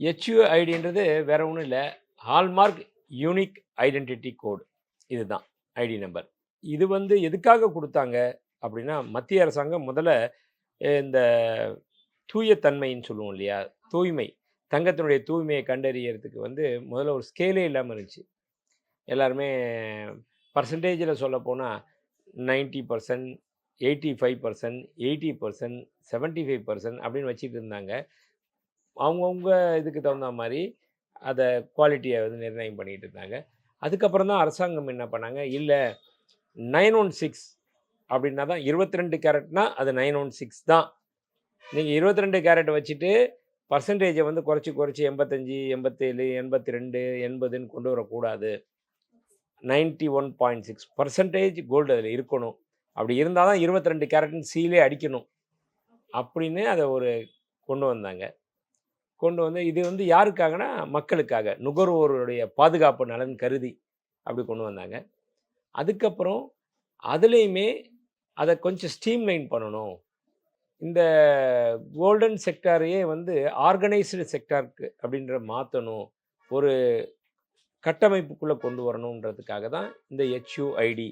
ஹெச்யூஐடின்றது வேற ஒண்ணும் இல்ல. Hallmark unique identity code. இதுதான் ஐடி நம்பர். இது வந்து எதுக்காக குடுத்தாங்க அப்படின்னா, மத்திய அரசாங்கம் முதல்ல இந்த தூய தன்மைன்னு சொல்லுவோம் இல்லையா? தூய்மை. தங்கத்தினுடைய தூய்மைய கண்டறியறதுக்கு வந்து முதல்ல ஒரு ஸ்கேலே இல்லாம இருந்துச்சு. எல்லாருமே பெர்சன்டேஜ்ல சொல்லப்போனா 90%, 85%, 80%, 75% அப்படின்னு வச்சுட்டு இருந்தாங்க. அவங்கவங்க இதுக்கு தகுந்தா மாரி, அத குவாலிட்டிய வந்து நிர்ணயம் பண்ணிட்டு இருந்தாங்க. அதுக்கப்புறம் தான் அரசாங்கம் என்ன பண்ணாங்க, இல்ல 916 அப்படின்னா தான் 22 கேரட்னா அது 916 தான். நீங்க 22 கேரட் வச்சுட்டு பெர்சன்டேஜ வந்து குறைச்சு, குறைச்சு 85, 87, 82, 80ன்னு கொண்டு வரக்கூடாது. 91.6% கோல்டு அதில இருக்கணும். அப்படி இருந்தா தான் 22 கேரட்ன்னு சீலே அடிக்கணும். அப்படின்னு அத ஒரு கொண்டு வந்தாங்க. கொண்டு வந்து இது வந்து யாருக்காகன்னா, மக்களுக்காக. நுகர்வோருடைய பாதுகாப்பு நலன் கருதி அப்படி கொண்டு வந்தாங்க. அதுக்கப்புறம் அதிலேயுமே அத கொஞ்சம் ஸ்ட்ரீம்லைன் பண்ணணும். இந்த கோல்டன் செக்டாரையே வந்து ஆர்கனைஸ்டு செக்டார்க்கு அப்படின்ற மாத்தணும். ஒரு கட்டமைப்புக்குள்ள கொண்டு வரணுன்றதுக்காக தான் இந்த ஹெச்யூஐடி